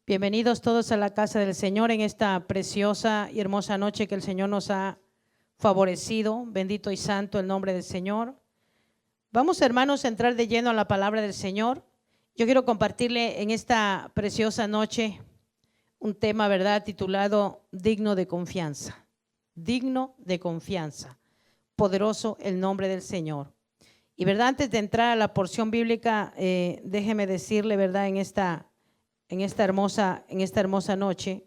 Bienvenidos todos a la casa del Señor en esta preciosa y hermosa noche que el Señor nos ha favorecido. Bendito y santo el nombre del Señor. Vamos, hermanos, a entrar de lleno a la palabra del Señor. Yo quiero compartirle en esta preciosa noche un tema, ¿verdad?, titulado Digno de confianza. Digno de confianza. Poderoso el nombre del Señor. Y, ¿verdad?, antes de entrar a la porción bíblica, déjeme decirle, ¿verdad?, en esta hermosa noche,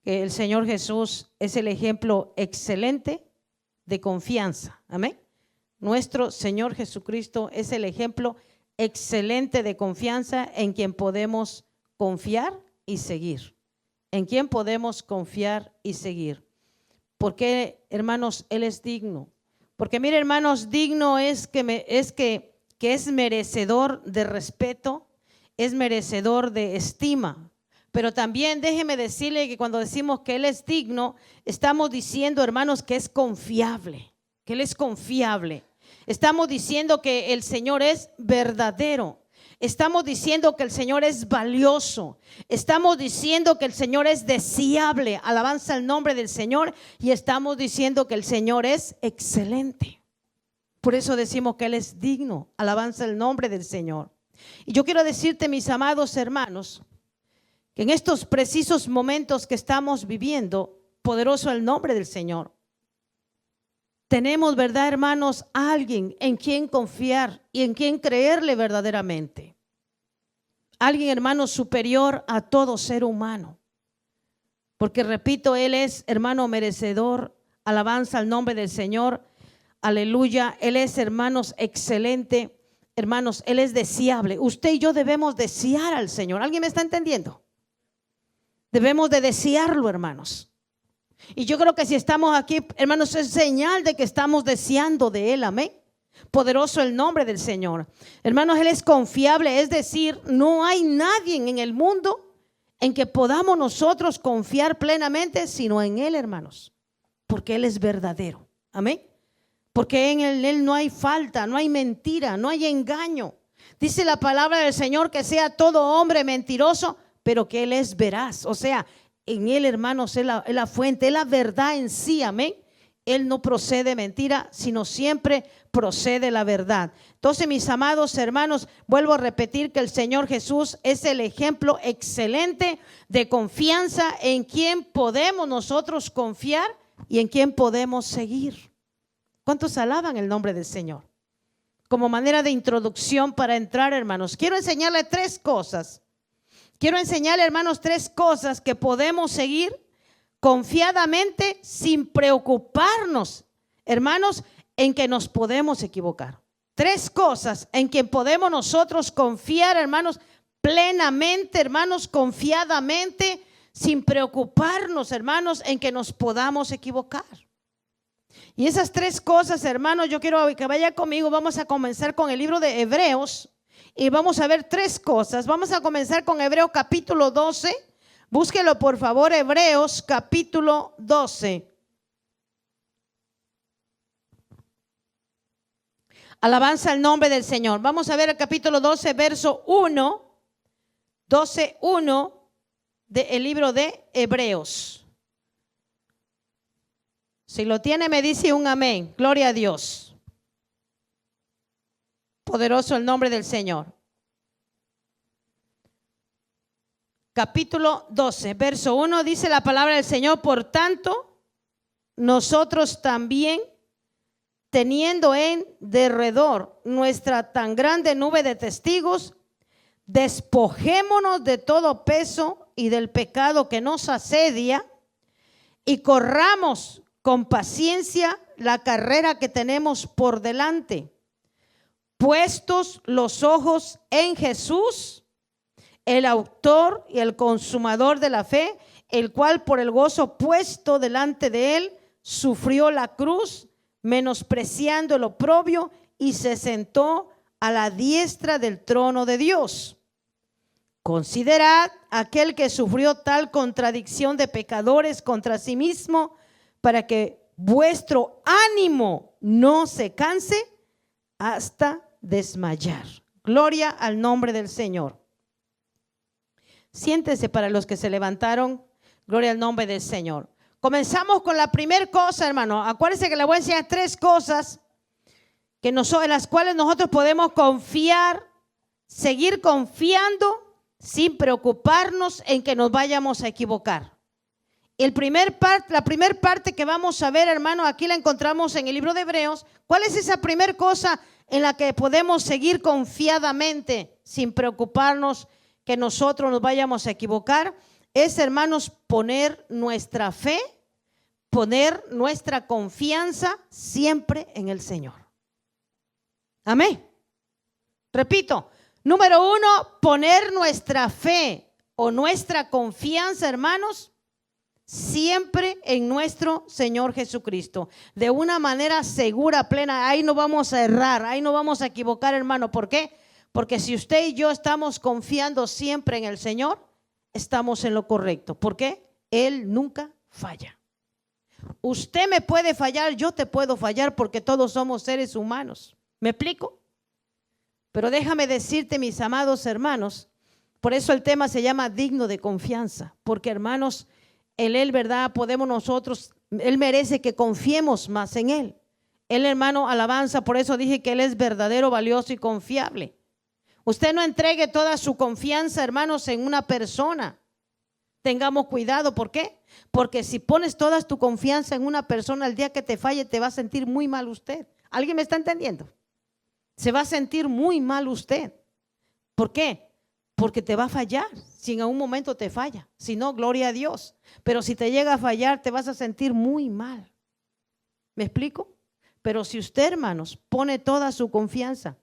que el Señor Jesús es el ejemplo excelente de confianza. Amén. Nuestro Señor Jesucristo es el ejemplo excelente de confianza en quien podemos confiar y seguir. En quien podemos confiar y seguir. Porque, hermanos, Él es digno. Porque, mire, hermanos, digno es que es merecedor de respeto, es merecedor de estima. Pero también déjeme decirle que cuando decimos que Él es digno, estamos diciendo, hermanos, que es confiable, que Él es confiable. Estamos diciendo que el Señor es verdadero. Estamos diciendo que el Señor es valioso. Estamos diciendo que el Señor es deseable. Alabanza al nombre del Señor. Y estamos diciendo que el Señor es excelente. Por eso decimos que Él es digno. Alabanza al nombre del Señor. Y yo quiero decirte, mis amados hermanos, que en estos precisos momentos que estamos viviendo, poderoso el nombre del Señor, tenemos, ¿verdad, hermanos?, a alguien en quien confiar y en quien creerle verdaderamente. Alguien, hermano, superior a todo ser humano. Porque, repito, Él es, hermano, merecedor. Alabanza al nombre del Señor. Aleluya. Él es, hermanos, excelente. Hermanos, Él es deseable. Usted y yo debemos desear al Señor. ¿Alguien me está entendiendo? Debemos de desearlo, hermanos. Y yo creo que si estamos aquí, hermanos, es señal de que estamos deseando de Él. Amén. Poderoso el nombre del Señor. Hermanos, Él es confiable. Es decir, no hay nadie en el mundo en que podamos nosotros confiar plenamente, sino en Él, hermanos. Porque Él es verdadero. Amén. Porque en Él no hay falta, no hay mentira, no hay engaño. Dice la palabra del Señor que sea todo hombre mentiroso, pero que Él es veraz. O sea, en Él, hermanos, es la fuente, es la verdad en sí. Amén. Él no procede mentira, sino siempre procede la verdad. Entonces, mis amados hermanos, vuelvo a repetir que el Señor Jesús es el ejemplo excelente de confianza en quien podemos nosotros confiar y en quien podemos seguir. ¿Cuántos alaban el nombre del Señor? Como manera de introducción para entrar, hermanos, quiero enseñarle tres cosas. Quiero enseñarle, hermanos, tres cosas que podemos seguir confiadamente sin preocuparnos, hermanos, en que nos podemos equivocar. Tres cosas en que podemos nosotros confiar, hermanos, plenamente, hermanos, confiadamente, sin preocuparnos, hermanos, en que nos podamos equivocar. Y esas tres cosas, hermanos, yo quiero que vaya conmigo. Vamos a comenzar con el libro de Hebreos y vamos a ver tres cosas. Vamos a comenzar con Hebreos capítulo 12. Búsquelo, por favor, Hebreos capítulo 12. Alabanza al nombre del Señor. Vamos a ver el capítulo 12, verso 1. 12:1 del libro de Hebreos. Si lo tiene, me dice un amén. Gloria a Dios. Poderoso el nombre del Señor. Capítulo 12, verso 1, dice la palabra del Señor: por tanto, nosotros también, teniendo en derredor nuestra tan grande nube de testigos, despojémonos de todo peso y del pecado que nos asedia y corramos con paciencia la carrera que tenemos por delante, puestos los ojos en Jesús, el autor y el consumador de la fe, el cual por el gozo puesto delante de Él sufrió la cruz, menospreciando el oprobio, y se sentó a la diestra del trono de Dios. Considerad aquel que sufrió tal contradicción de pecadores contra sí mismo, para que vuestro ánimo no se canse hasta desmayar. Gloria al nombre del Señor. Siéntese para los que se levantaron. Gloria al nombre del Señor. Comenzamos con la primera cosa, hermano. Acuérdense que le voy a enseñar 3 cosas en las cuales nosotros podemos confiar, seguir confiando sin preocuparnos en que nos vayamos a equivocar. La primera parte que vamos a ver, hermano, aquí la encontramos en el libro de Hebreos. ¿Cuál es esa primera cosa en la que podemos seguir confiadamente sin preocuparnos que nosotros nos vayamos a equivocar? Es, hermanos, poner nuestra fe, poner nuestra confianza siempre en el Señor. Amén. Repito, número 1, poner nuestra fe o nuestra confianza, hermanos, siempre en nuestro Señor Jesucristo, de una manera segura, plena. Ahí no vamos a errar, ahí no vamos a equivocar, hermano. ¿Por qué? Porque si usted y yo estamos confiando siempre en el Señor, estamos en lo correcto. ¿Por qué? Él nunca falla. Usted me puede fallar, yo te puedo fallar, porque todos somos seres humanos. ¿Me explico? Pero déjame decirte, mis amados hermanos, por eso el tema se llama digno de confianza, porque, hermanos, en Él, ¿verdad? Podemos nosotros, Él merece que confiemos más en Él. Él, hermano, alabanza, por eso dije que Él es verdadero, valioso y confiable. Usted no entregue toda su confianza, hermanos, en una persona. Tengamos cuidado, ¿por qué? Porque si pones toda tu confianza en una persona, el día que te falle te va a sentir muy mal usted. ¿Alguien me está entendiendo? Se va a sentir muy mal usted. ¿Por qué? Porque te va a fallar. Si en algún momento te falla, si no, gloria a Dios. Pero si te llega a fallar, te vas a sentir muy mal. ¿Me explico? Pero si usted, hermanos, pone toda su confianza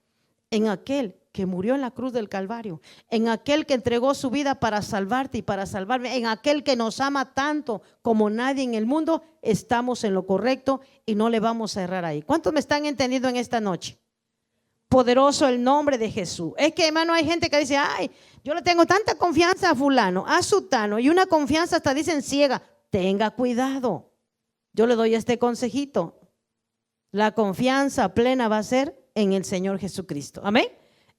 en aquel que murió en la cruz del Calvario, en aquel que entregó su vida para salvarte y para salvarme, en aquel que nos ama tanto como nadie en el mundo, estamos en lo correcto y no le vamos a errar ahí. ¿Cuántos me están entendiendo en esta noche? Poderoso el nombre de Jesús. Es que, hermano, hay gente que dice, ay, yo le tengo tanta confianza a fulano, a sutano, y una confianza hasta dicen ciega. Tenga cuidado. Yo le doy este consejito. La confianza plena va a ser en el Señor Jesucristo. Amén.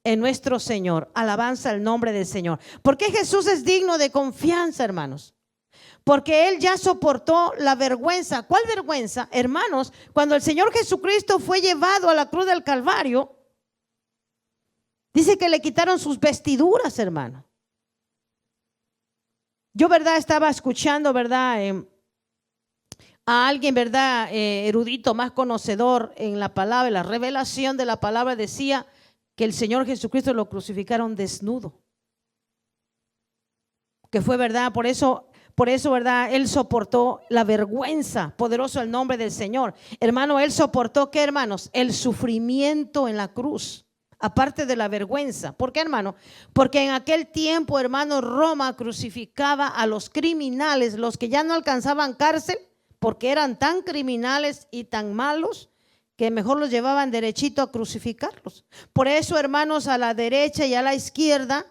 En nuestro Señor. Alabanza el nombre del Señor. ¿Por qué Jesús es digno de confianza, hermanos? Porque Él ya soportó la vergüenza. ¿Cuál vergüenza? Hermanos, cuando el Señor Jesucristo fue llevado a la cruz del Calvario, dice que le quitaron sus vestiduras, hermano. Yo, verdad, estaba escuchando, verdad, a alguien, verdad, erudito, más conocedor en la palabra, la revelación de la palabra, decía que el Señor Jesucristo lo crucificaron desnudo. Que fue verdad, por eso, verdad, Él soportó la vergüenza. Poderoso el nombre del Señor. Hermano, Él soportó, ¿qué, hermanos? El sufrimiento en la cruz. Aparte de la vergüenza. ¿Por qué, hermano? Porque en aquel tiempo, hermano, Roma crucificaba a los criminales, los que ya no alcanzaban cárcel, porque eran tan criminales y tan malos que mejor los llevaban derechito a crucificarlos. Por eso, hermanos, a la derecha y a la izquierda,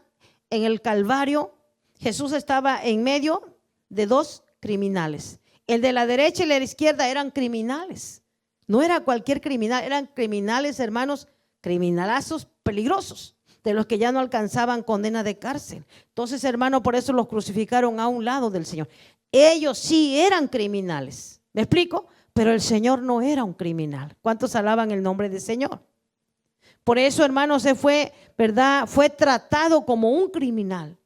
en el Calvario, Jesús estaba en medio de 2 criminales. El de la derecha y la izquierda eran criminales. No era cualquier criminal, eran criminales, hermanos, criminalazos peligrosos, de los que ya no alcanzaban condena de cárcel. Entonces, hermano, por eso los crucificaron a un lado del Señor. Ellos sí eran criminales, ¿me explico? Pero el Señor no era un criminal. ¿Cuántos alaban el nombre del Señor? Por eso, hermano, se fue, ¿verdad? Fue tratado como un criminal.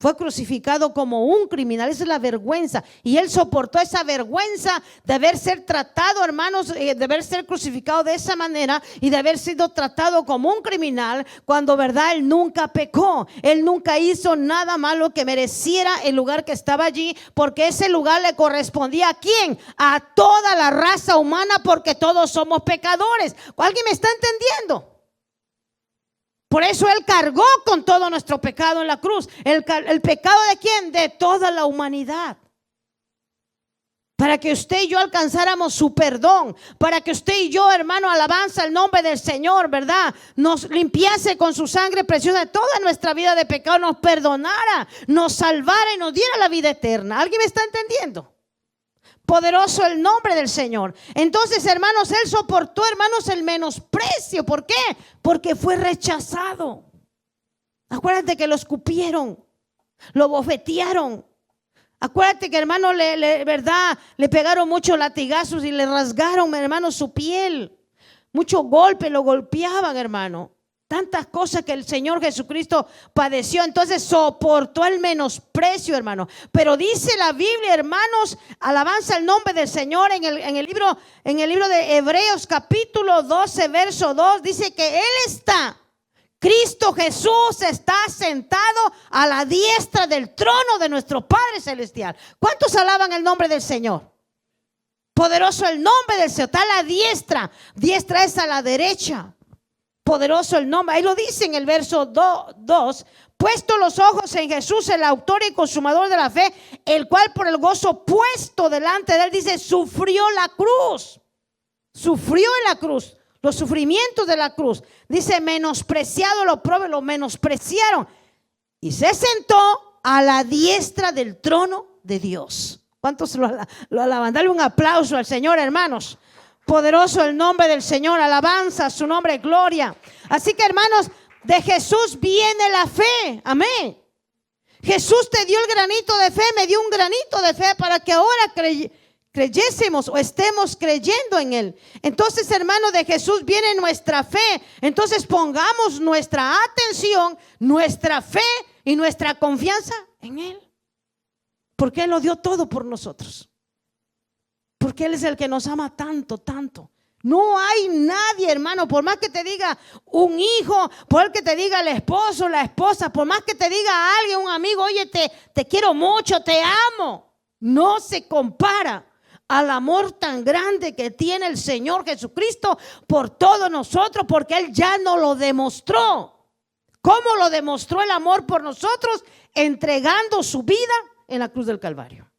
Fue crucificado como un criminal. Esa es la vergüenza. Y Él soportó esa vergüenza de haber sido tratado, hermanos, de haber sido crucificado de esa manera y de haber sido tratado como un criminal, cuando, verdad, Él nunca pecó. Él nunca hizo nada malo que mereciera el lugar que estaba allí, porque ese lugar le correspondía ¿a quién? A toda la raza humana, porque todos somos pecadores. ¿Alguien me está entendiendo? Por eso Él cargó con todo nuestro pecado en la cruz. ¿El pecado de quién? De toda la humanidad. Para que usted y yo alcanzáramos su perdón. Para que usted y yo, hermano, alabanza el nombre del Señor, ¿verdad? Nos limpiase con su sangre preciosa de toda nuestra vida de pecado. Nos perdonara, nos salvara y nos diera la vida eterna. ¿Alguien me está entendiendo? Poderoso el nombre del Señor. Entonces, hermanos, Él soportó, hermanos, el menosprecio. ¿Por qué? Porque fue rechazado. Acuérdate que lo escupieron. lo bofetearon. Acuérdate que, hermano, verdad, le pegaron muchos latigazos y le rasgaron, hermano, su piel. Muchos golpes, lo golpeaban, hermano. Tantas cosas que el Señor Jesucristo padeció. Entonces soportó el menosprecio, hermano. Pero dice la Biblia, hermanos, alabanza el nombre del Señor, en el libro de Hebreos capítulo 12, verso 2, dice que Él está, Cristo Jesús está sentado a la diestra del trono de nuestro Padre Celestial. ¿Cuántos alaban el nombre del Señor? Poderoso el nombre del Señor. Está a la diestra. Diestra es a la derecha. Poderoso el nombre. Ahí lo dice en el verso 2. Puesto los ojos en Jesús, el autor y consumador de la fe, el cual por el gozo puesto delante de él, dice, sufrió la cruz. Sufrió en la cruz. Los sufrimientos de la cruz. Dice, menospreciado lo oprobio, lo menospreciaron. Y se sentó a la diestra del trono de Dios. ¿Cuántos lo alaban? Dale un aplauso al Señor, hermanos. Poderoso el nombre del Señor. Alabanza su nombre, gloria. Así que, hermanos, de Jesús viene la fe. Amén. Jesús te dio el granito de fe, me dio un granito de fe para que ahora creyésemos o estemos creyendo en Él. Entonces, hermano, de Jesús viene nuestra fe. Entonces pongamos nuestra atención, nuestra fe y nuestra confianza en Él, porque Él lo dio todo por nosotros, porque Él es el que nos ama tanto, tanto. No hay nadie, hermano, por más que te diga un hijo, por más que te diga el esposo, la esposa, por más que te diga a alguien, un amigo, oye, te quiero mucho, te amo, no se compara al amor tan grande que tiene el Señor Jesucristo por todos nosotros, porque Él ya nos lo demostró. ¿Cómo lo demostró el amor por nosotros? Entregando su vida en la cruz del Calvario.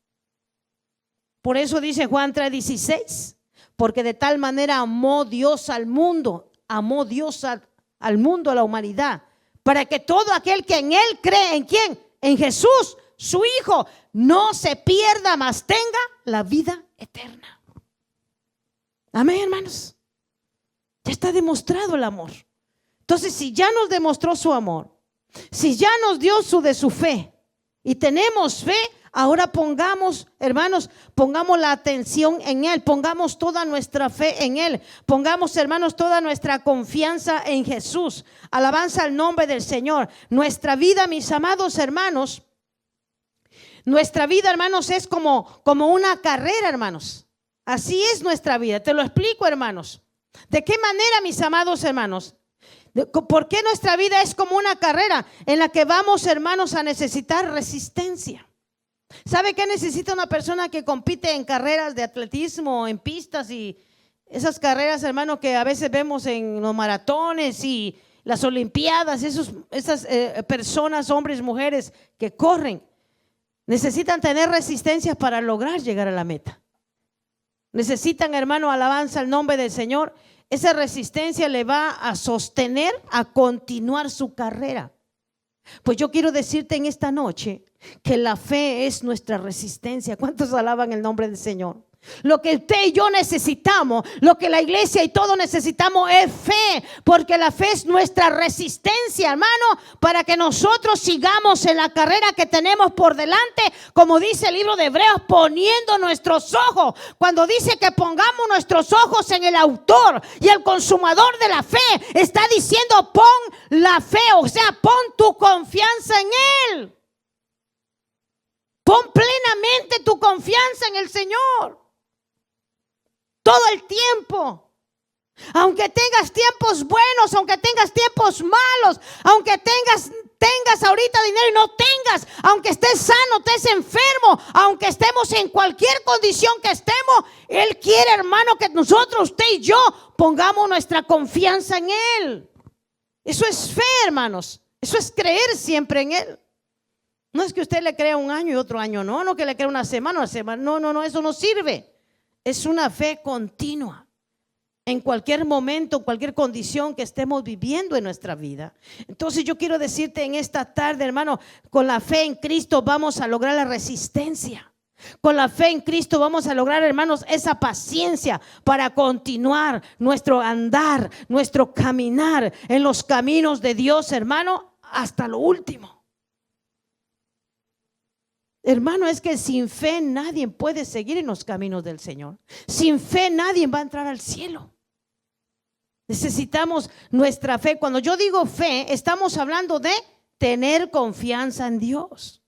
Por eso dice Juan 3:16, porque de tal manera amó Dios al mundo, amó Dios al mundo, a la humanidad, para que todo aquel que en Él cree, ¿en quién? En Jesús, su Hijo, no se pierda, mas tenga la vida eterna. Amén, hermanos. Ya está demostrado el amor. Entonces, si ya nos demostró su amor, si ya nos dio su fe y tenemos fe, ahora pongamos, hermanos, pongamos la atención en Él, pongamos toda nuestra fe en Él, pongamos, hermanos, toda nuestra confianza en Jesús. Alabanza al nombre del Señor. Nuestra vida, mis amados hermanos, nuestra vida, hermanos, es como una carrera, hermanos. Así es nuestra vida. Te lo explico, hermanos. ¿De qué manera, mis amados hermanos? ¿Por qué nuestra vida es como una carrera en la que vamos, hermanos, a necesitar resistencia? ¿Sabe qué necesita una persona que compite en carreras de atletismo, en pistas y esas carreras, hermano, que a veces vemos en los maratones y las olimpiadas? Esas personas, hombres, mujeres que corren, necesitan tener resistencia para lograr llegar a la meta. Necesitan, hermano, alabanza al nombre del Señor. Esa resistencia le va a sostener a continuar su carrera. Pues yo quiero decirte en esta noche que la fe es nuestra resistencia. ¿Cuántos alaban el nombre del Señor? Lo que usted y yo necesitamos, lo que la iglesia y todos necesitamos es fe, porque la fe es nuestra resistencia, hermano, para que nosotros sigamos en la carrera que tenemos por delante, como dice el libro de Hebreos, poniendo nuestros ojos. Cuando dice que pongamos nuestros ojos en el autor y el consumador de la fe, está diciendo pon la fe, o sea, pon tu confianza en Él. Pon plenamente tu confianza en el Señor. Todo el tiempo. Aunque tengas tiempos buenos, aunque tengas tiempos malos, aunque tengas ahorita dinero y no tengas, aunque estés sano, estés enfermo, aunque estemos en cualquier condición que estemos, Él quiere, hermano, que nosotros, usted y yo, pongamos nuestra confianza en Él. Eso es fe, hermanos. Eso es creer siempre en Él. No es que usted le crea un año y otro año, no que le crea una semana, no, eso no sirve. Es una fe continua en cualquier momento, cualquier condición que estemos viviendo en nuestra vida. Entonces yo quiero decirte en esta tarde, hermano, con la fe en Cristo vamos a lograr la resistencia. Con la fe en Cristo vamos a lograr, hermanos, esa paciencia para continuar nuestro andar, nuestro caminar en los caminos de Dios, hermano, hasta lo último. Hermano, es que sin fe nadie puede seguir en los caminos del Señor. Sin fe nadie va a entrar al cielo. Necesitamos nuestra fe. Cuando yo digo fe, estamos hablando de tener confianza en Dios.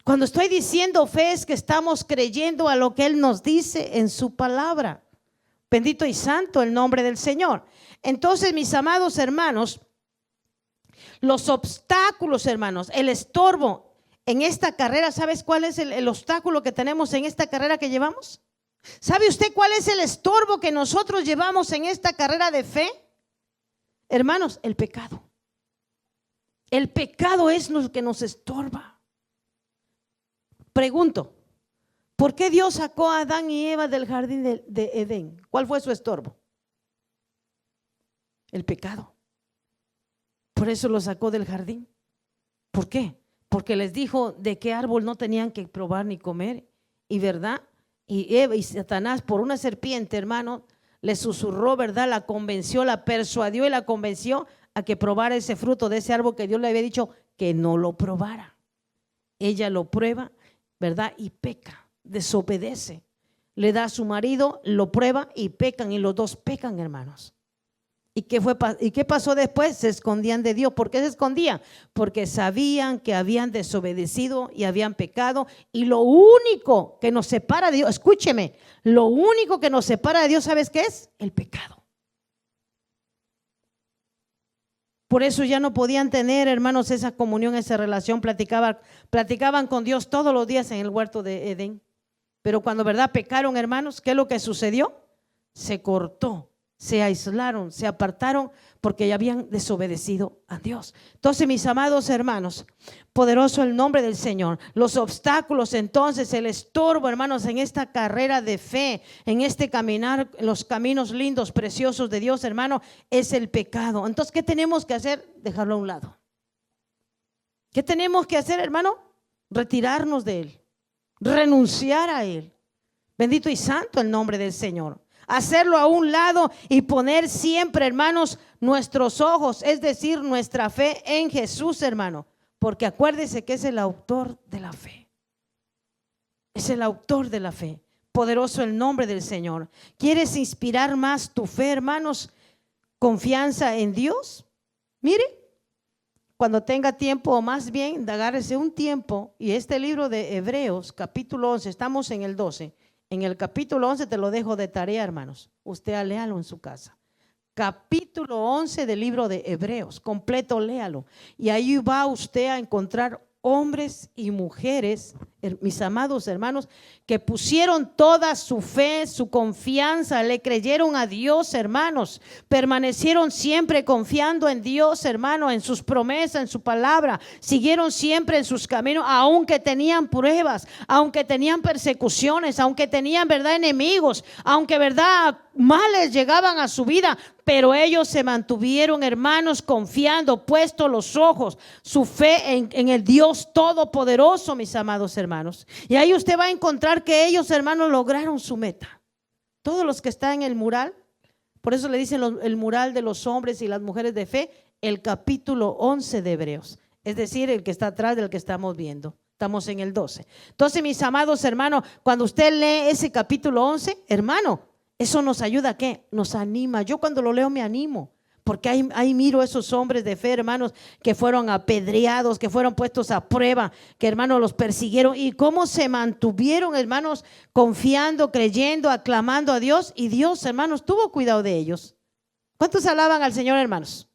Cuando estoy diciendo fe es que estamos creyendo a lo que Él nos dice en su palabra. Bendito y santo el nombre del Señor. Entonces, mis amados hermanos, los obstáculos, hermanos, el estorbo en esta carrera, ¿sabes cuál es el obstáculo que tenemos en esta carrera que llevamos? ¿Sabe usted cuál es el estorbo que nosotros llevamos en esta carrera de fe? Hermanos, el pecado. El pecado es lo que nos estorba. Pregunto, ¿por qué Dios sacó a Adán y Eva del jardín de Edén? ¿Cuál fue su estorbo? El pecado. Por eso lo sacó del jardín. ¿Por qué? Porque les dijo de qué árbol no tenían que probar ni comer. Y verdad, y Eva y Satanás por una serpiente, hermano, le susurró, verdad, la convenció, la persuadió y la convenció a que probara ese fruto de ese árbol que Dios le había dicho que no lo probara. Ella lo prueba, verdad, y peca, desobedece. Le da a su marido, lo prueba y pecan, y los dos pecan, hermanos. ¿Y qué pasó después? Se escondían de Dios. ¿Por qué se escondían? Porque sabían que habían desobedecido y habían pecado. Y lo único que nos separa de Dios, escúcheme, lo único que nos separa de Dios, ¿sabes qué es? El pecado. Por eso ya no podían tener, hermanos, esa comunión, esa relación. Platicaban con Dios todos los días en el huerto de Edén. Pero cuando, verdad, pecaron, hermanos, ¿qué es lo que sucedió? Se cortó. Se aislaron, se apartaron porque ya habían desobedecido a Dios. Entonces, mis amados hermanos, poderoso el nombre del Señor. Los obstáculos, entonces, el estorbo, hermanos, en esta carrera de fe, en este caminar, los caminos lindos, preciosos de Dios, hermano, es el pecado. Entonces, ¿qué tenemos que hacer? Dejarlo a un lado. ¿Qué tenemos que hacer, hermano? Retirarnos de él, renunciar a él. Bendito y santo el nombre del Señor. Hacerlo a un lado y poner siempre, hermanos, nuestros ojos, es decir, nuestra fe en Jesús, hermano, porque acuérdese que es el autor de la fe. Es el autor de la fe. Poderoso el nombre del Señor. ¿Quieres inspirar más tu fe, hermanos? Confianza en Dios. Mire, cuando tenga tiempo, o más bien, agárrese un tiempo, y este libro de Hebreos, capítulo 11, estamos en el 12. En el capítulo 11 te lo dejo de tarea, hermanos. Usted léalo en su casa. Capítulo 11 del libro de Hebreos, completo léalo. Y ahí va usted a encontrar hombres y mujeres, mis amados hermanos, que pusieron toda su fe, su confianza, le creyeron a Dios, hermanos, permanecieron siempre confiando en Dios, hermano, en sus promesas, en su palabra, siguieron siempre en sus caminos, aunque tenían pruebas, aunque tenían persecuciones, aunque tenían, verdad, enemigos, aunque, verdad, males llegaban a su vida, pero ellos se mantuvieron, hermanos, confiando, puesto los ojos, su fe en el Dios Todopoderoso, mis amados hermanos. Y ahí usted va a encontrar que ellos, hermanos, lograron su meta. Todos los que están en el mural, por eso le dicen el mural de los hombres y las mujeres de fe, el capítulo 11 de Hebreos, es decir, el que está atrás del que estamos viendo. Estamos en el 12. Entonces, mis amados hermanos, cuando usted lee ese capítulo 11, hermano, eso nos ayuda, ¿a qué? Nos anima. Yo cuando lo leo me animo, porque ahí miro esos hombres de fe, hermanos, que fueron apedreados, que fueron puestos a prueba, que, hermanos, los persiguieron, y cómo se mantuvieron, hermanos, confiando, creyendo, aclamando a Dios, y Dios, hermanos, tuvo cuidado de ellos. ¿Cuántos alaban al Señor, hermanos?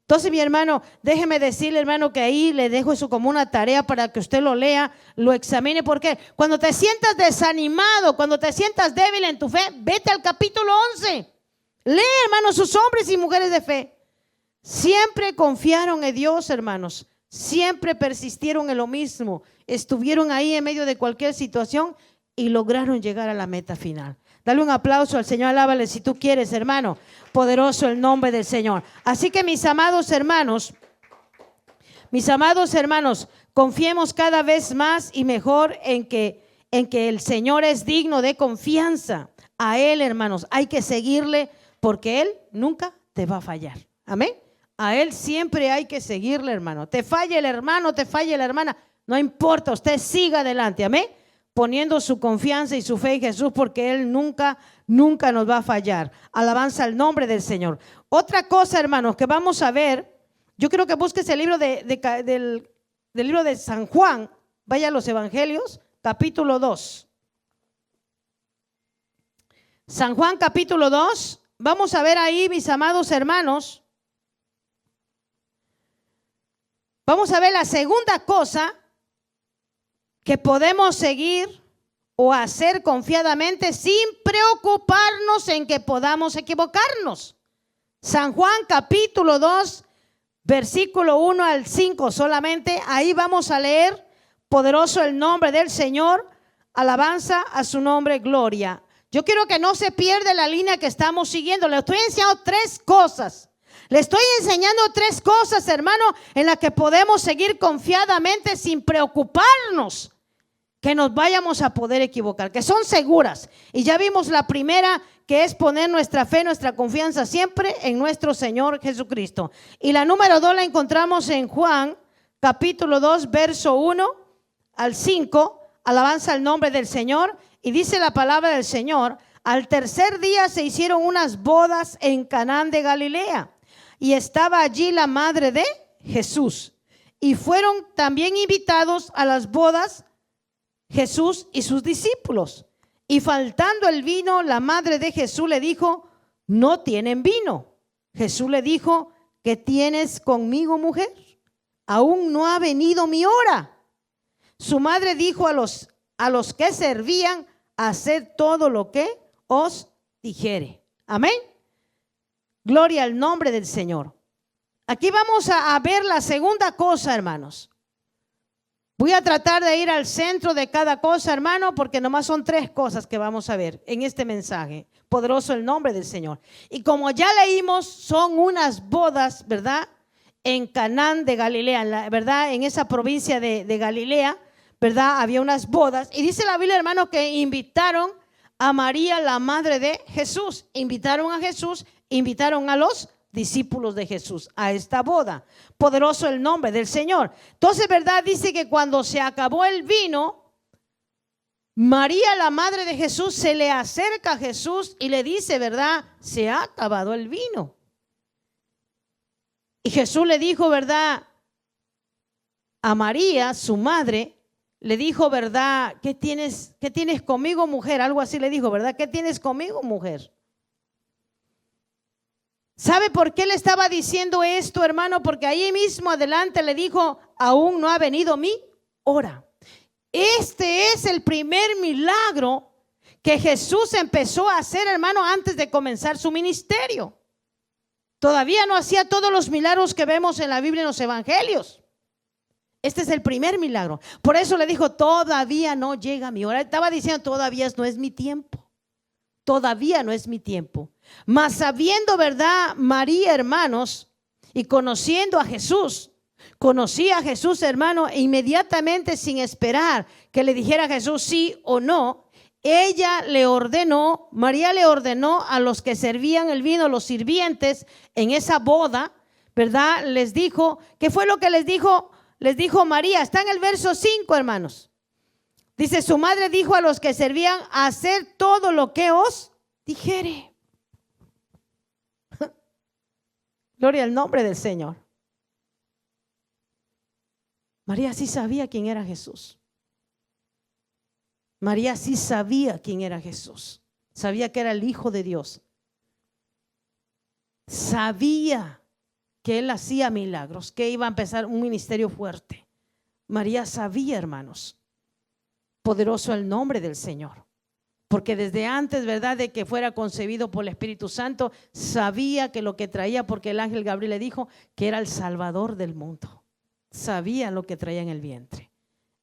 Entonces, mi hermano, déjeme decirle, hermano, que ahí le dejo eso como una tarea para que usted lo lea, lo examine. Porque cuando te sientas desanimado, cuando te sientas débil en tu fe, vete al capítulo 11. Lee, hermanos, sus hombres y mujeres de fe. Siempre confiaron en Dios, hermanos. Siempre persistieron en lo mismo. Estuvieron ahí en medio de cualquier situación y lograron llegar a la meta final. Dale un aplauso al Señor, alábale si tú quieres, hermano. Poderoso el nombre del Señor. Así que, mis amados hermanos, confiemos cada vez más y mejor en que el Señor es digno de confianza. A Él, hermanos, hay que seguirle porque Él nunca te va a fallar. Amén. A Él siempre hay que seguirle, hermano. Te falla el hermano, te falla la hermana, No importa, usted siga adelante, amén, poniendo su confianza y su fe en Jesús, porque Él nunca nos va a fallar. Alabanza al nombre del Señor. Otra cosa, hermanos, que vamos a ver, yo quiero que busques el libro del libro de San Juan. Vaya a los Evangelios, capítulo 2. San Juan, capítulo 2. Vamos a ver ahí, mis amados hermanos. Vamos a ver la segunda cosa que podemos seguir o hacer confiadamente sin preocuparnos en que podamos equivocarnos. San Juan capítulo 2, versículo 1 al 5 solamente. Ahí vamos a leer: poderoso el nombre del Señor, alabanza a su nombre, gloria. Yo quiero que no se pierda la línea que estamos siguiendo. Le estoy enseñando tres cosas. Le estoy enseñando tres cosas, hermano, en las que podemos seguir confiadamente sin preocuparnos que nos vayamos a poder equivocar, que son seguras. Y ya vimos la primera, que es poner nuestra fe, nuestra confianza siempre en nuestro Señor Jesucristo. Y la número 2 la encontramos en Juan, capítulo 2, verso 1 al 5. Alabanza al nombre del Señor. Y dice la palabra del Señor: al tercer día se hicieron unas bodas en Canaán de Galilea, y estaba allí la madre de Jesús. Y fueron también invitados a las bodas Jesús y sus discípulos. Y faltando el vino, la madre de Jesús le dijo: no tienen vino. Jesús le dijo: ¿qué tienes conmigo, mujer? Aún no ha venido mi hora. Su madre dijo a los que servían: haced todo lo que os dijere. Amén. Gloria al nombre del Señor. Aquí vamos a ver la segunda cosa, hermanos. Voy a tratar de ir al centro de cada cosa, hermano, porque nomás son tres cosas que vamos a ver en este mensaje. Poderoso el nombre del Señor. Y como ya leímos, son unas bodas, ¿verdad? En Canaán de Galilea, ¿verdad? En esa provincia de Galilea, ¿verdad? Había unas bodas. Y dice la Biblia, hermano, que invitaron a María, la madre de Jesús. Invitaron a Jesús, invitaron a los discípulos de Jesús a esta boda. Poderoso el nombre del Señor. Entonces, ¿verdad? Dice que cuando se acabó el vino, María, la madre de Jesús, se le acerca a Jesús y le dice, ¿verdad? Se ha acabado el vino. Y Jesús le dijo, ¿verdad? A María, su madre, le dijo, ¿verdad? ¿Qué tienes conmigo, mujer? Algo así le dijo, ¿verdad? ¿Qué tienes conmigo, mujer? ¿Sabe por qué le estaba diciendo esto, hermano? Porque ahí mismo adelante le dijo: aún no ha venido mi hora. Este es el primer milagro que Jesús empezó a hacer, hermano, antes de comenzar su ministerio. Todavía no hacía todos los milagros que vemos en la Biblia, en los evangelios. Este es el primer milagro. Por eso le dijo: todavía no llega mi hora. Estaba diciendo: todavía no es mi tiempo. Todavía no es mi tiempo. Mas sabiendo, ¿verdad? María, hermanos, y conociendo a Jesús, conocía a Jesús, hermano, e inmediatamente, sin esperar que le dijera a Jesús sí o no, María le ordenó a los que servían el vino, los sirvientes en esa boda, ¿verdad? Les dijo, ¿qué fue lo que les dijo? Les dijo María, está en el verso 5, hermanos. Dice: su madre dijo a los que servían: hacer todo lo que os dijere. Gloria al nombre del Señor. María sí sabía quién era Jesús. María sí sabía quién era Jesús. Sabía que era el Hijo de Dios. Sabía que Él hacía milagros, que iba a empezar un ministerio fuerte. María sabía, hermanos. Poderoso el nombre del Señor. Porque desde antes, ¿verdad?, de que fuera concebido por el Espíritu Santo, sabía que lo que traía, porque el ángel Gabriel le dijo que era el Salvador del mundo. Sabía lo que traía en el vientre,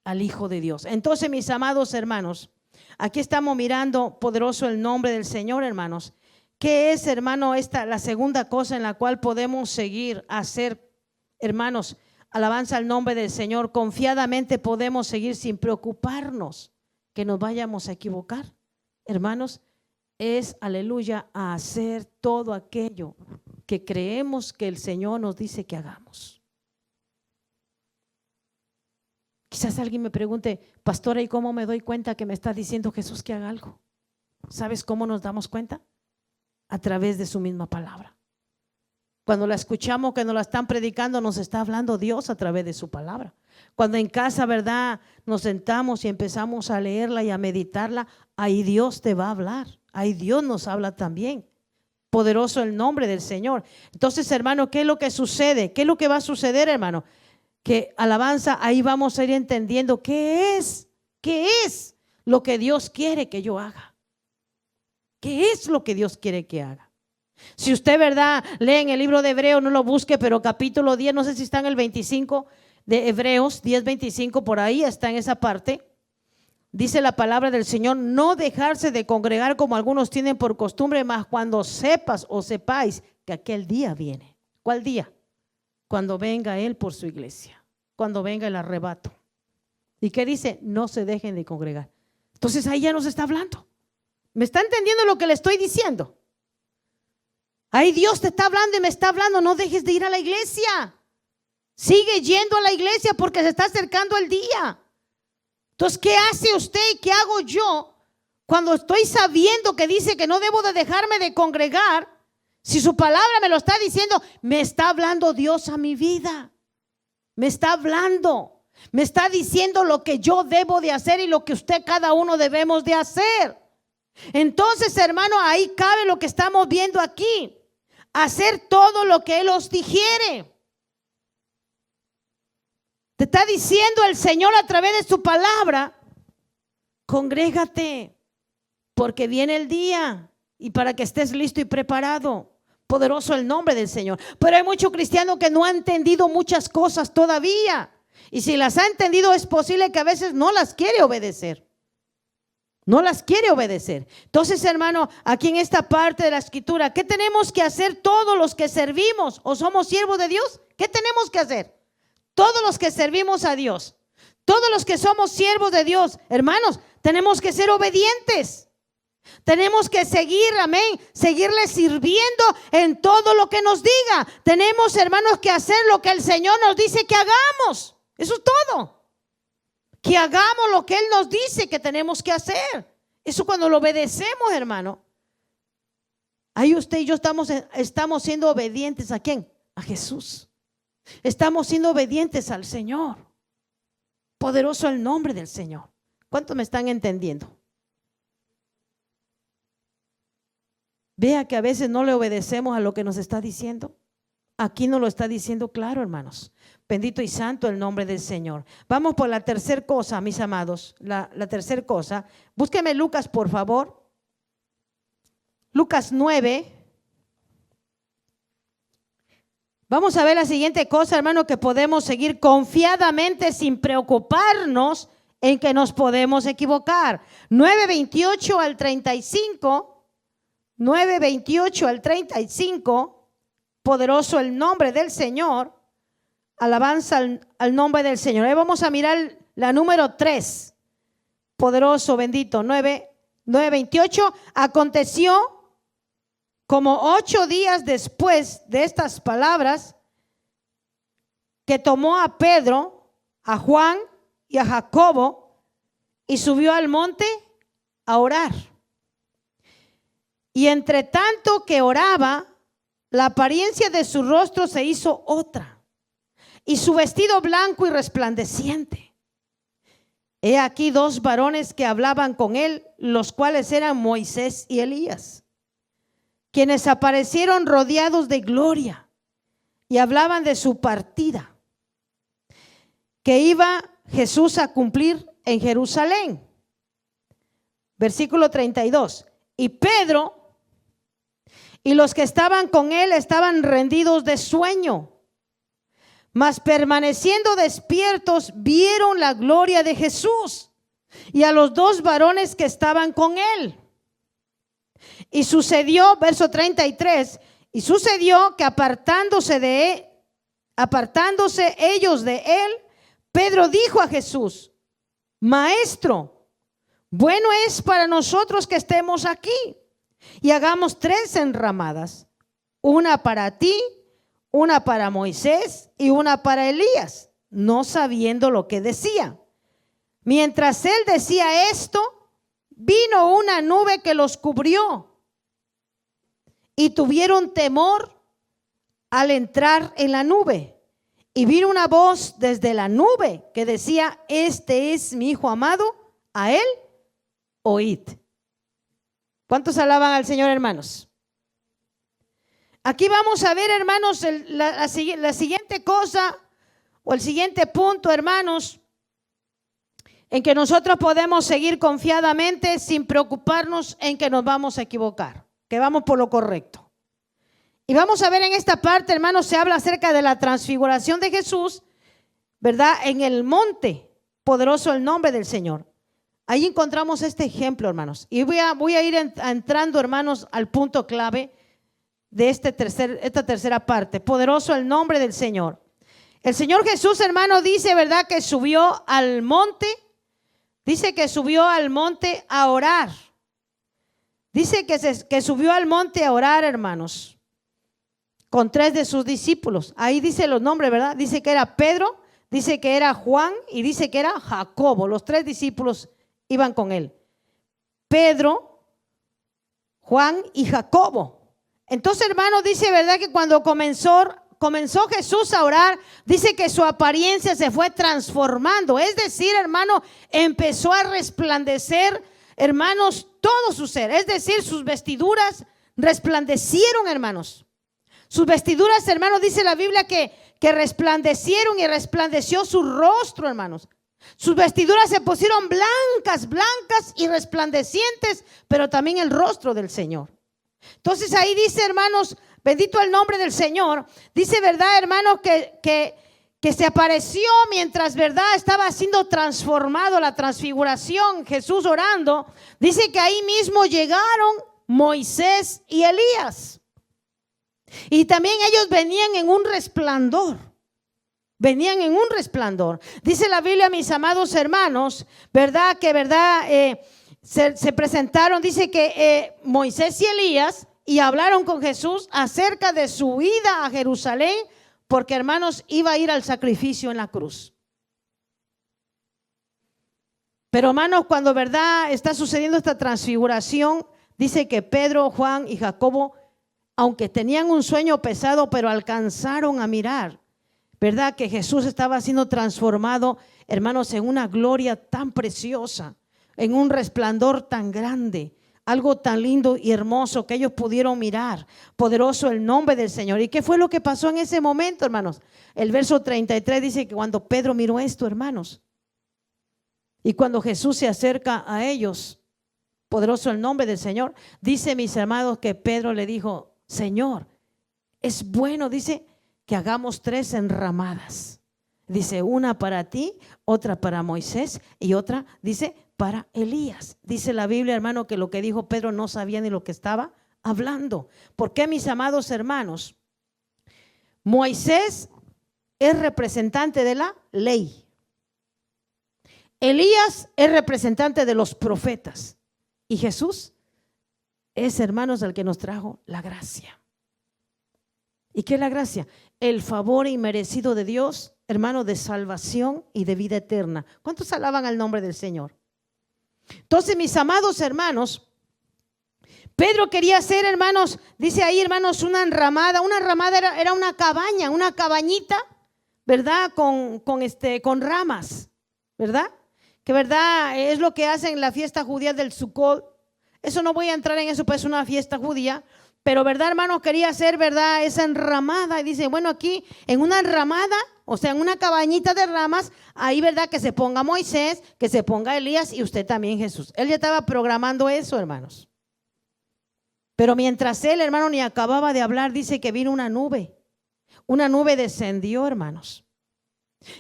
al Hijo de Dios. Entonces, mis amados hermanos, aquí estamos mirando, poderoso el nombre del Señor, hermanos. ¿Qué es, hermano, la segunda cosa en la cual podemos seguir a hacer, hermanos? Alabanza al nombre del Señor. Confiadamente podemos seguir sin preocuparnos que nos vayamos a equivocar. Hermanos, es, aleluya, a hacer todo aquello que creemos que el Señor nos dice que hagamos. Quizás alguien me pregunte, pastora, ¿y cómo me doy cuenta que me está diciendo Jesús que haga algo? ¿Sabes cómo nos damos cuenta? A través de su misma palabra. Cuando la escuchamos que nos la están predicando, nos está hablando Dios a través de su palabra. Cuando en casa, ¿verdad?, nos sentamos y empezamos a leerla y a meditarla, ahí Dios te va a hablar. Ahí Dios nos habla también. Poderoso el nombre del Señor. Entonces, hermano, ¿qué es lo que sucede? ¿Qué es lo que va a suceder, hermano? Que alabanza, ahí vamos a ir entendiendo qué es lo que Dios quiere que yo haga. ¿Qué es lo que Dios quiere que haga? Si usted, ¿verdad?, lee en el libro de Hebreos, no lo busque, pero capítulo 10, no sé si está en el 25 de Hebreos, 10:25, por ahí está en esa parte. Dice la palabra del Señor, no dejarse de congregar como algunos tienen por costumbre, mas cuando sepas o sepáis que aquel día viene. ¿Cuál día? Cuando venga Él por su iglesia, cuando venga el arrebato. ¿Y qué dice? No se dejen de congregar. Entonces ahí ya nos está hablando. ¿Me está entendiendo lo que le estoy diciendo? Ahí Dios te está hablando y me está hablando, no dejes de ir a la iglesia. Sigue yendo a la iglesia porque se está acercando el día. Entonces, ¿qué hace usted y qué hago yo cuando estoy sabiendo que dice que no debo de dejarme de congregar? Si su palabra me lo está diciendo, me está hablando Dios a mi vida. Me está hablando. Me está diciendo lo que yo debo de hacer y lo que usted, cada uno, debemos de hacer. Entonces, hermano, ahí cabe lo que estamos viendo aquí. Hacer todo lo que Él os dijere. Te está diciendo el Señor a través de su palabra, congrégate, porque viene el día y para que estés listo y preparado. Poderoso el nombre del Señor. Pero hay muchos cristianos que no han entendido muchas cosas todavía. Y si las ha entendido, es posible que a veces no las quiere obedecer. No las quiere obedecer. Entonces, hermano, aquí en esta parte de la escritura, ¿qué tenemos que hacer todos los que servimos o somos siervos de Dios? ¿Qué tenemos que hacer? Todos los que servimos a Dios, todos los que somos siervos de Dios, hermanos, tenemos que ser obedientes. Tenemos que seguir, amén, seguirle sirviendo en todo lo que nos diga. Tenemos, hermanos, que hacer lo que el Señor nos dice que hagamos. Eso es todo. Que hagamos lo que Él nos dice que tenemos que hacer. Eso cuando lo obedecemos, hermano. Ahí usted y yo estamos siendo obedientes. ¿A quién? A Jesús. Estamos siendo obedientes al Señor. Poderoso el nombre del Señor. ¿Cuántos me están entendiendo? Vea que a veces no le obedecemos a lo que nos está diciendo. Aquí nos lo está diciendo claro, hermanos. Bendito y santo el nombre del Señor. Vamos por la tercera cosa, mis amados. La tercera cosa. Búsqueme Lucas, por favor. Lucas 9. Vamos a ver la siguiente cosa, hermano, que podemos seguir confiadamente sin preocuparnos en que nos podemos equivocar. 9:28 al 35. 9:28 al 35. Poderoso el nombre del Señor. Alabanza al nombre del Señor. Ahí vamos a mirar la número 3. Poderoso, bendito. 9:28. Aconteció como 8 días después de estas palabras, que tomó a Pedro, a Juan y a Jacobo y subió al monte a orar. Y entre tanto que oraba, la apariencia de su rostro se hizo otra, y su vestido blanco y resplandeciente. He aquí 2 varones que hablaban con él, los cuales eran Moisés y Elías, quienes aparecieron rodeados de gloria y hablaban de su partida, que iba Jesús a cumplir en Jerusalén. Versículo 32. Y Pedro y los que estaban con él estaban rendidos de sueño, mas permaneciendo despiertos vieron la gloria de Jesús y a los 2 varones que estaban con él. Y sucedió, verso 33, y sucedió que apartándose ellos de él, Pedro dijo a Jesús: Maestro, bueno es para nosotros que estemos aquí y hagamos 3 enramadas, una para ti, una para Moisés y una para Elías, no sabiendo lo que decía. Mientras él decía esto, vino una nube que los cubrió y tuvieron temor al entrar en la nube. Y vino una voz desde la nube que decía: este es mi hijo amado, a él oíd. ¿Cuántos alaban al Señor, hermanos? Aquí vamos a ver, hermanos, la siguiente cosa o el siguiente punto, hermanos, en que nosotros podemos seguir confiadamente sin preocuparnos en que nos vamos a equivocar, que vamos por lo correcto. Y vamos a ver en esta parte, hermanos, se habla acerca de la transfiguración de Jesús, ¿verdad? En el monte, poderoso el nombre del Señor. Ahí encontramos este ejemplo, hermanos. Y voy a ir entrando, hermanos, al punto clave de esta tercera parte. Poderoso el nombre del Señor. El Señor Jesús, hermano, dice, ¿verdad?, que subió al monte. Dice que subió al monte a orar. Dice que subió al monte a orar, hermanos, con 3 de sus discípulos. Ahí dice los nombres, ¿verdad? Dice que era Pedro, dice que era Juan y dice que era Jacobo. Los 3 discípulos iban con él. Pedro, Juan y Jacobo. Entonces, hermano, dice, ¿verdad?, que cuando comenzó Jesús a orar, dice que su apariencia se fue transformando. Es decir, hermano, empezó a resplandecer, hermanos, todo su ser. Es decir, sus vestiduras resplandecieron, hermanos. Sus vestiduras, hermanos, dice la Biblia que resplandecieron y resplandeció su rostro, hermanos. Sus vestiduras se pusieron blancas y resplandecientes, pero también el rostro del Señor. Entonces ahí dice, hermanos, bendito el nombre del Señor. Dice, verdad, hermanos, que se apareció mientras, verdad, estaba siendo transformado, la transfiguración, Jesús orando. Dice que ahí mismo llegaron Moisés y Elías. Y también ellos venían en un resplandor. Venían en un resplandor. Dice la Biblia, mis amados hermanos, verdad, que se presentaron, dice que Moisés y Elías, y hablaron con Jesús acerca de su ida a Jerusalén, porque, hermanos, iba a ir al sacrificio en la cruz. Pero, hermanos, cuando, verdad, está sucediendo esta transfiguración, dice que Pedro, Juan y Jacobo, aunque tenían un sueño pesado, pero alcanzaron a mirar, ¿verdad?, que Jesús estaba siendo transformado, hermanos, en una gloria tan preciosa, en un resplandor tan grande, algo tan lindo y hermoso que ellos pudieron mirar. Poderoso el nombre del Señor. ¿Y qué fue lo que pasó en ese momento, hermanos? El verso 33 dice que cuando Pedro miró esto, hermanos, y cuando Jesús se acerca a ellos, poderoso el nombre del Señor, dice, mis hermanos, que Pedro le dijo: Señor, es bueno, dice, que hagamos 3 enramadas. Dice, una para ti, otra para Moisés y otra, dice, para Elías. Dice la Biblia, hermano, que lo que dijo Pedro no sabía ni lo que estaba hablando. ¿Por qué, mis amados hermanos? Moisés es representante de la ley. Elías es representante de los profetas. Y Jesús es, hermanos, el que nos trajo la gracia. ¿Y qué es la gracia? El favor inmerecido de Dios, hermano, de salvación y de vida eterna. ¿Cuántos alaban al nombre del Señor? Entonces, mis amados hermanos, Pedro quería hacer, hermanos, dice ahí, hermanos, una enramada. Una enramada era una cabaña, una cabañita, ¿verdad? Con ramas, ¿verdad? Que, ¿verdad?, es lo que hacen en la fiesta judía del Sukkot. Eso no voy a entrar en eso, pues es una fiesta judía. Pero, ¿verdad, hermano? Quería hacer, ¿verdad?, esa enramada. Y dice, bueno, aquí en una enramada, o sea, en una cabañita de ramas, ahí, ¿verdad?, que se ponga Moisés, que se ponga Elías y usted también, Jesús. Él ya estaba programando eso, hermanos. Pero mientras él, hermano, ni acababa de hablar, dice que vino una nube. Una nube descendió, hermanos.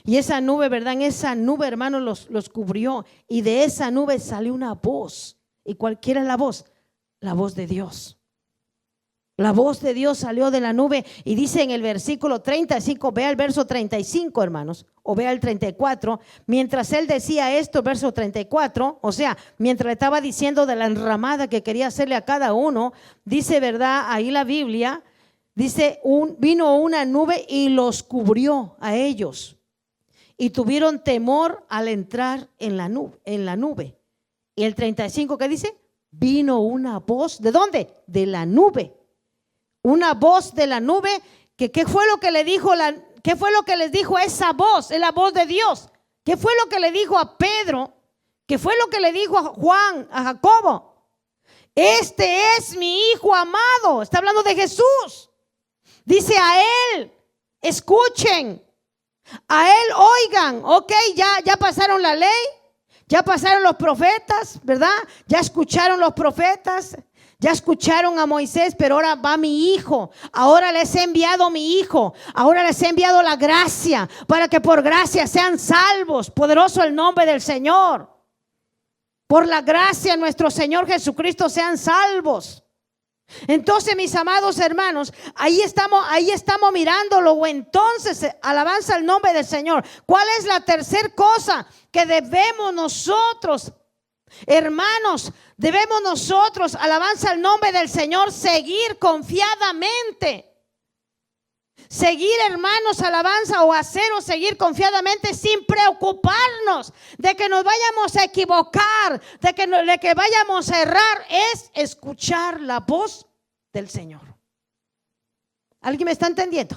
Y esa nube, ¿verdad? En esa nube, hermanos, los cubrió. Y de esa nube salió una voz. ¿Y cualquiera es la voz? La voz de Dios. La voz de Dios salió de la nube y dice en el versículo 35, vea el verso 35, hermanos, o vea el 34, mientras él decía esto, verso 34, o sea, mientras le estaba diciendo de la enramada que quería hacerle a cada uno, dice, ¿verdad?, ahí la Biblia, dice, vino una nube y los cubrió a ellos. y tuvieron temor al entrar en la nube. Y el 35, ¿qué dice? Vino una voz, ¿de dónde? De la nube. Una voz de la nube, ¿qué fue lo que le dijo qué fue lo que les dijo esa voz? Es la voz de Dios. ¿Qué fue lo que le dijo a Pedro? ¿Qué fue lo que le dijo a Juan, a Jacobo? Este es mi hijo amado. Está hablando de Jesús. Dice a él, escuchen, a él oigan. Ok, ya pasaron la ley, ya pasaron los profetas, ¿verdad? Ya escucharon los profetas, ya escucharon a Moisés, pero ahora va mi hijo. Ahora les he enviado mi hijo. Ahora les he enviado la gracia para que por gracia sean salvos. Poderoso el nombre del Señor. Por la gracia de nuestro Señor Jesucristo sean salvos. Entonces, mis amados hermanos, ahí estamos mirándolo. O entonces, alabanza al nombre del Señor. ¿Cuál es la tercera cosa que debemos nosotros, hermanos? Debemos nosotros, alabanza al nombre del Señor, seguir confiadamente. Seguir, hermanos, alabanza o hacer o seguir confiadamente sin preocuparnos de que nos vayamos a equivocar, de que vayamos a errar. Es escuchar la voz del Señor. ¿Alguien me está entendiendo?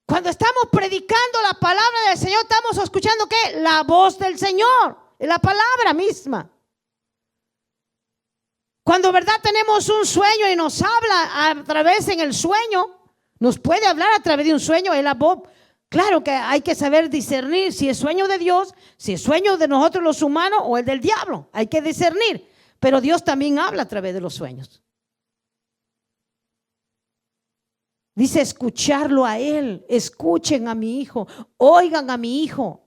Cuando estamos predicando la palabra del Señor, estamos escuchando ¿qué? La voz del Señor, la palabra misma. Cuando verdad tenemos un sueño y nos habla a través en el sueño, nos puede hablar a través de un sueño. Claro que hay que saber discernir si es sueño de Dios, si es sueño de nosotros los humanos o el del diablo. Hay que discernir, pero Dios también habla a través de los sueños. Dice escucharlo a Él, escuchen a mi hijo, oigan a mi hijo.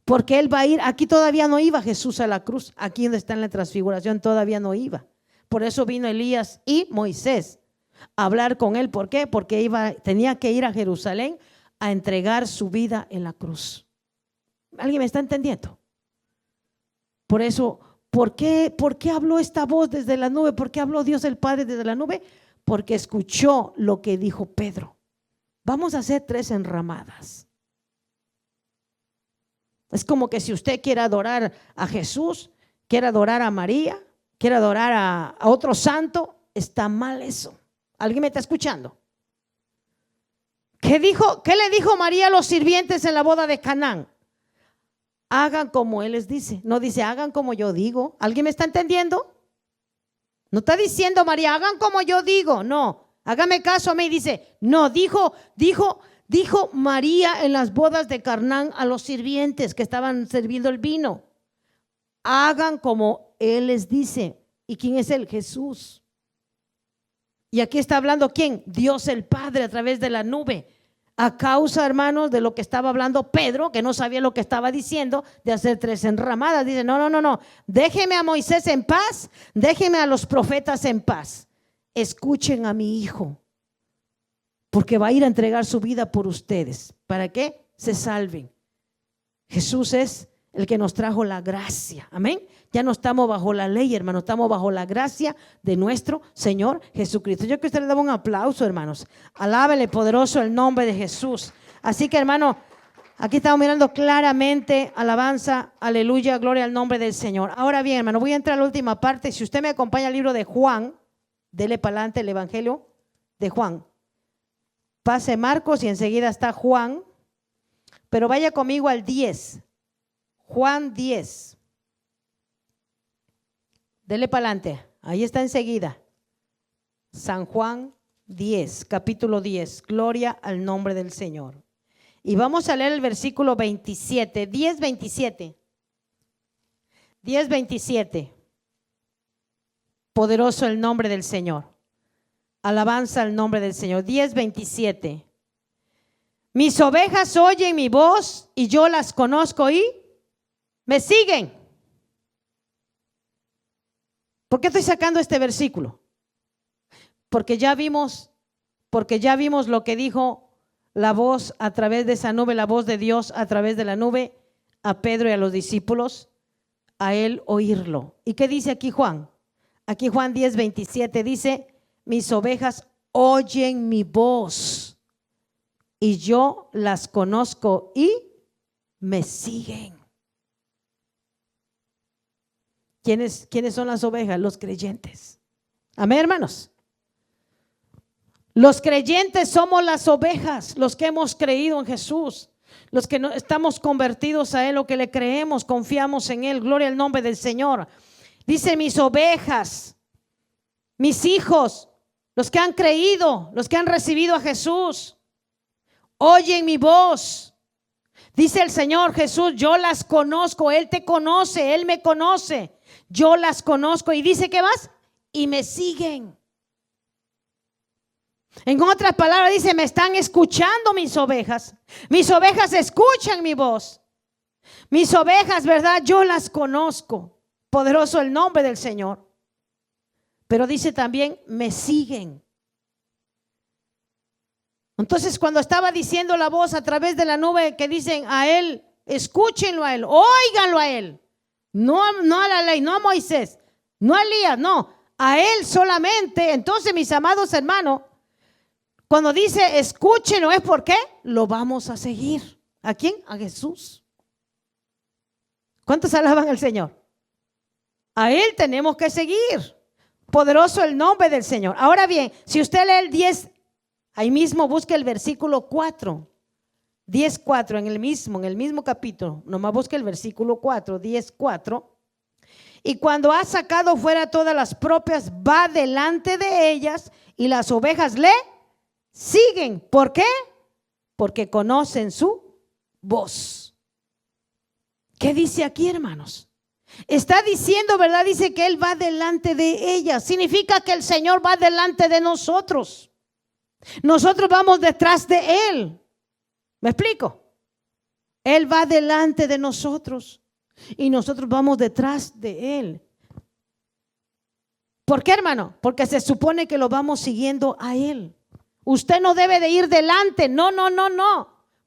Porque Él va a ir, aquí todavía no iba Jesús a la cruz, aquí donde está en la transfiguración todavía no iba. Por eso vino Elías y Moisés a hablar con Él. ¿Por qué? Porque tenía que ir a Jerusalén a entregar su vida en la cruz. ¿Alguien me está entendiendo? Por eso, ¿por qué habló esta voz desde la nube? ¿Por qué habló Dios el Padre desde la nube? Porque escuchó lo que dijo Pedro. Vamos a hacer 3 enramadas. Es como que si usted quiere adorar a Jesús, quiere adorar a María, quiere adorar a otro santo, está mal eso. ¿Alguien me está escuchando? ¿Qué le dijo María a los sirvientes en la boda de Canaán? Hagan como Él les dice. No dice hagan como yo digo. ¿Alguien me está entendiendo? No está diciendo María, hagan como yo digo. No, hágame caso a mí. Dice, no, dijo María en las bodas de Canaán a los sirvientes que estaban sirviendo el vino. Hagan como Él les dice. ¿Y quién es Él? Jesús. Y aquí está hablando ¿quién? Dios el Padre a través de la nube. A causa, hermanos, de lo que estaba hablando Pedro, que no sabía lo que estaba diciendo, de hacer 3 enramadas. Dice, no. Déjeme a Moisés en paz, déjeme a los profetas en paz. Escuchen a mi hijo. Porque va a ir a entregar su vida por ustedes. ¿Para qué? Se salven. Jesús es el que nos trajo la gracia. Amén. Ya no estamos bajo la ley, hermanos. Estamos bajo la gracia de nuestro Señor Jesucristo. Yo que usted le daba un aplauso, hermanos. Alábele poderoso el nombre de Jesús. Así que, hermano, aquí estamos mirando claramente. Alabanza, aleluya, gloria al nombre del Señor. Ahora bien, hermano, voy a entrar a la última parte. Si usted me acompaña al libro de Juan, dele para adelante el evangelio de Juan. Pase Marcos y enseguida está Juan, pero vaya conmigo al 10, Juan 10. Dele para adelante, ahí está enseguida. San Juan 10, capítulo 10, gloria al nombre del Señor. Y vamos a leer el versículo 27, 10:27. 10:27. Poderoso el nombre del Señor. Alabanza al nombre del Señor. 10:27. Mis ovejas oyen mi voz y yo las conozco y me siguen. ¿Por qué estoy sacando este versículo? Porque ya vimos lo que dijo la voz a través de esa nube, la voz de Dios a través de la nube a Pedro y a los discípulos, a él oírlo. ¿Y qué dice aquí Juan? Aquí Juan 10:27 dice, mis ovejas oyen mi voz y yo las conozco y me siguen. ¿Quiénes son las ovejas? Los creyentes. Amén, hermanos. Los creyentes somos las ovejas, los que hemos creído en Jesús, los que no, estamos convertidos a Él, lo que le creemos, confiamos en Él. Gloria al nombre del Señor. Dice: mis ovejas, mis hijos, los que han creído, los que han recibido a Jesús, oyen mi voz. Dice el Señor Jesús: yo las conozco. Él te conoce, Él me conoce, yo las conozco. Y dice: ¿qué más? Y me siguen. En otras palabras dice: me están escuchando mis ovejas. Mis ovejas escuchan mi voz. Mis ovejas, ¿verdad? Yo las conozco. Poderoso el nombre del Señor. Pero dice también: me siguen. Entonces, cuando estaba diciendo la voz a través de la nube, que dicen a Él, escúchenlo a Él, óiganlo a Él. No a la ley, no a Moisés, no a Elías, no, a Él solamente. Entonces, mis amados hermanos, cuando dice escúchenlo, es porque lo vamos a seguir. ¿A quién? A Jesús. ¿Cuántos alaban al Señor? A Él tenemos que seguir. Poderoso el nombre del Señor. Ahora bien, si usted lee el 10, ahí mismo busque el versículo 4. 10:4 en el mismo capítulo. Nomás busque el versículo 4, 10:4. Y cuando ha sacado fuera todas las propias, va delante de ellas y las ovejas le siguen. ¿Por qué? Porque conocen su voz. ¿Qué dice aquí, hermanos? Está diciendo, ¿verdad? Dice que Él va delante de ellas. Significa que el Señor va delante de nosotros. Nosotros vamos detrás de Él. ¿Me explico? Él va delante de nosotros y nosotros vamos detrás de Él. ¿Por qué, hermano? Porque se supone que lo vamos siguiendo a Él. Usted no debe de ir delante. No.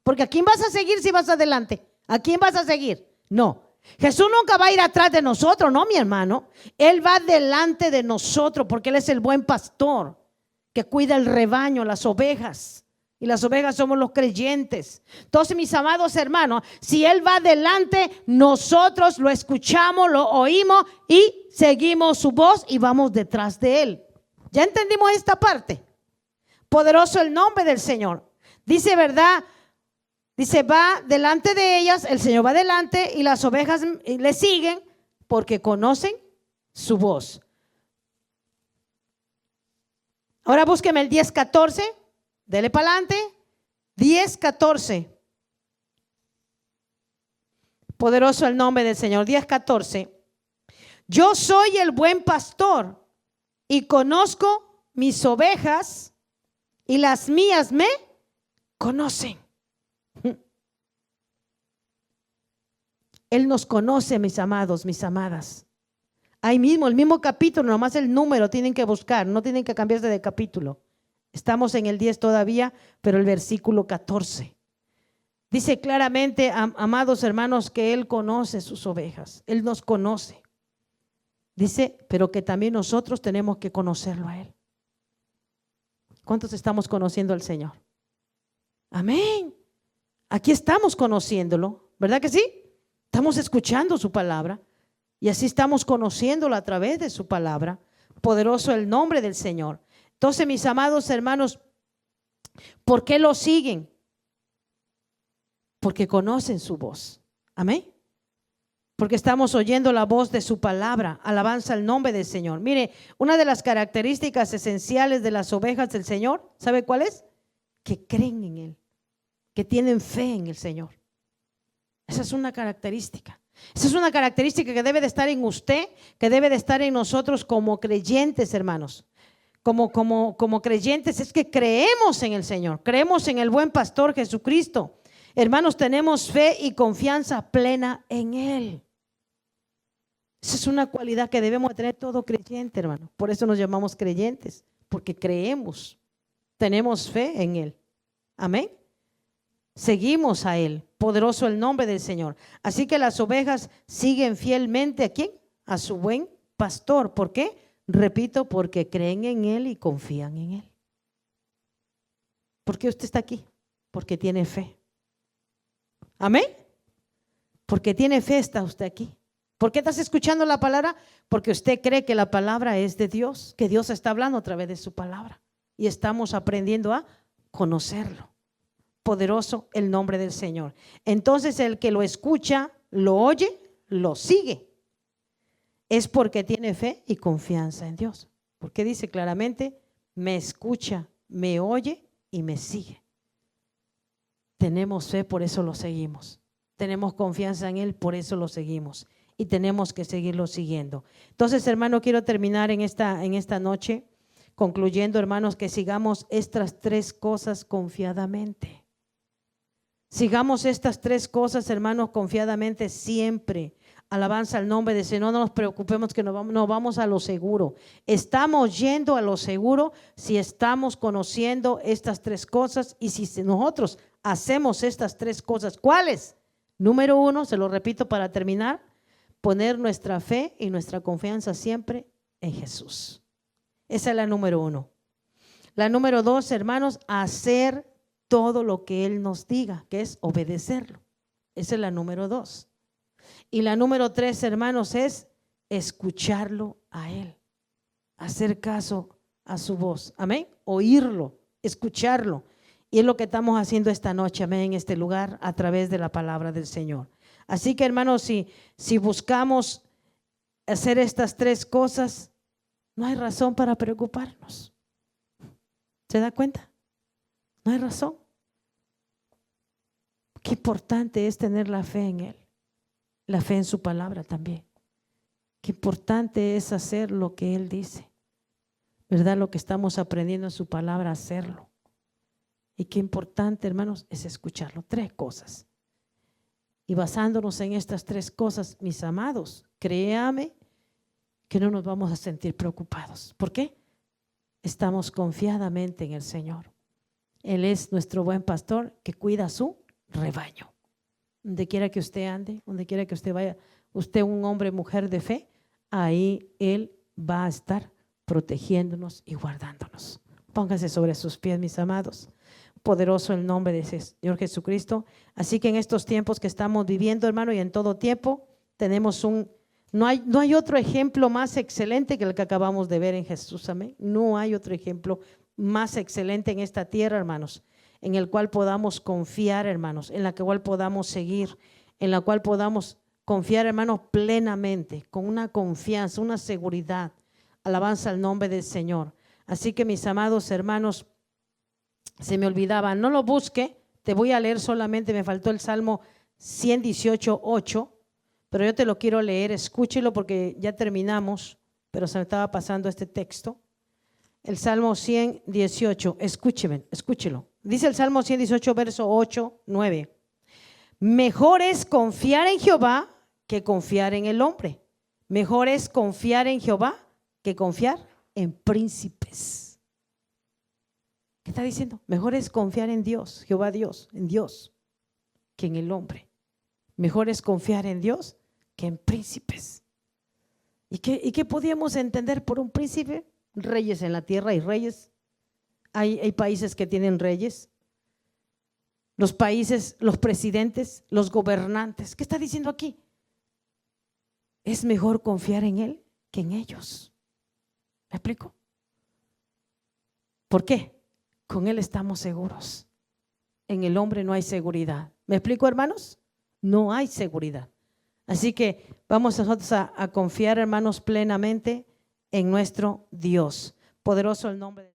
Porque ¿a quién vas a seguir si vas adelante? ¿A quién vas a seguir? No. Jesús nunca va a ir atrás de nosotros, no, mi hermano. Él va delante de nosotros porque Él es el buen pastor que cuida el rebaño, las ovejas. Y las ovejas somos los creyentes. Entonces, mis amados hermanos, si Él va delante, nosotros lo escuchamos, lo oímos y seguimos su voz y vamos detrás de Él. ¿Ya entendimos esta parte? Poderoso el nombre del Señor. Dice, ¿verdad? Dice, va delante de ellas, el Señor va delante y las ovejas le siguen porque conocen su voz. Ahora búsqueme el 10:14. Dele para adelante. 10:14. Poderoso el nombre del Señor. 10:14. Yo soy el buen pastor y conozco mis ovejas y las mías me conocen. Él nos conoce, mis amados, mis amadas. Ahí mismo, el mismo capítulo, nomás el número tienen que buscar, no tienen que cambiarse de capítulo. Estamos en el 10 todavía, pero el versículo 14. Dice claramente, amados hermanos, que Él conoce sus ovejas. Él nos conoce. Dice, pero que también nosotros tenemos que conocerlo a Él. ¿Cuántos estamos conociendo al Señor? Amén. Aquí estamos conociéndolo, ¿verdad que sí? Estamos escuchando su palabra y así estamos conociéndolo a través de su palabra. Poderoso el nombre del Señor. Entonces, mis amados hermanos, ¿por qué lo siguen? Porque conocen su voz. Amén. Porque estamos oyendo la voz de su palabra. Alabanza al nombre del Señor. Mire, una de las características esenciales de las ovejas del Señor, ¿sabe cuál es? Que creen en Él, que tienen fe en el Señor. Esa es una característica. Esa es una característica que debe de estar en usted, que debe de estar en nosotros como creyentes, hermanos. Como creyentes es que creemos en el Señor, creemos en el buen pastor Jesucristo. Hermanos, tenemos fe y confianza plena en Él. Esa es una cualidad que debemos tener todo creyente, hermano. Por eso nos llamamos creyentes, porque creemos, tenemos fe en Él. Amén. Seguimos a Él. Poderoso el nombre del Señor. Así que las ovejas siguen fielmente ¿a quién? A su buen pastor. ¿Por qué? Repito, porque creen en Él y confían en Él. ¿Por qué usted está aquí? Porque tiene fe. Amén. Porque tiene fe está usted aquí. ¿Por qué estás escuchando la palabra? Porque usted cree que la palabra es de Dios, que Dios está hablando a través de su palabra. Y estamos aprendiendo a conocerlo. Poderoso el nombre del Señor. Entonces el que lo escucha, lo oye, lo sigue. Es porque tiene fe y confianza en Dios. Porque dice claramente, me escucha, me oye y me sigue. Tenemos fe, por eso lo seguimos. Tenemos confianza en Él, por eso lo seguimos. Y tenemos que seguirlo siguiendo. Entonces, hermano, quiero terminar en esta noche concluyendo, hermanos, que sigamos estas tres cosas confiadamente. Sigamos estas tres cosas, hermanos, confiadamente siempre. Alabanza al nombre de Señor. No nos preocupemos que no vamos a lo seguro. Estamos yendo a lo seguro si estamos conociendo estas tres cosas y si nosotros hacemos estas tres cosas. ¿Cuáles? Número uno, se lo repito para terminar, poner nuestra fe y nuestra confianza siempre en Jesús. Esa es la número uno. La número dos, hermanos, hacer todo lo que Él nos diga, que es obedecerlo. Esa es la número dos. Y la número tres, hermanos, es escucharlo a Él, hacer caso a su voz. Amén. Oírlo, escucharlo. Y es lo que estamos haciendo esta noche, amén, en este lugar a través de la palabra del Señor. Así que, hermanos, si buscamos hacer estas tres cosas, no hay razón para preocuparnos. ¿Se da cuenta? No hay razón. Qué importante es tener la fe en Él, la fe en su palabra también. Qué importante es hacer lo que Él dice, ¿verdad? Lo que estamos aprendiendo en su palabra, hacerlo. Y qué importante, hermanos, es escucharlo. Tres cosas. Y basándonos en estas tres cosas, mis amados, créame que no nos vamos a sentir preocupados. ¿Por qué? Estamos confiadamente en el Señor. Él es nuestro buen pastor que cuida su rebaño. Donde quiera que usted ande, donde quiera que usted vaya, usted un hombre, mujer de fe, ahí Él va a estar protegiéndonos y guardándonos. Póngase sobre sus pies, mis amados. Poderoso el nombre de Señor Jesucristo. Así que en estos tiempos que estamos viviendo, hermano, y en todo tiempo, tenemos no hay otro ejemplo más excelente que el que acabamos de ver en Jesús. Amén. No hay otro ejemplo más excelente en esta tierra, hermanos, en el cual podamos confiar, hermanos, en la cual podamos seguir, en la cual podamos confiar, hermanos, plenamente, con una confianza, una seguridad. Alabanza al nombre del Señor. Así que, mis amados hermanos, se me olvidaba, no lo busque, te voy a leer solamente, me faltó el Salmo 118:8, pero yo te lo quiero leer, escúchelo porque ya terminamos, pero se me estaba pasando este texto. El Salmo 118, escúchelo. Dice el Salmo 118, verso 8, 9. Mejor es confiar en Jehová que confiar en el hombre. Mejor es confiar en Jehová que confiar en príncipes. ¿Qué está diciendo? Mejor es confiar en Dios, Jehová Dios, en Dios, que en el hombre. Mejor es confiar en Dios que en príncipes. ¿Y qué podíamos entender por un príncipe? Reyes en la tierra, hay reyes. Hay países que tienen reyes. Los países, los presidentes, los gobernantes. ¿Qué está diciendo aquí? Es mejor confiar en Él que en ellos. ¿Me explico? ¿Por qué? Con Él estamos seguros. En el hombre no hay seguridad. ¿Me explico, hermanos? No hay seguridad. Así que vamos nosotros a confiar, hermanos, plenamente en nuestro Dios. Poderoso el nombre de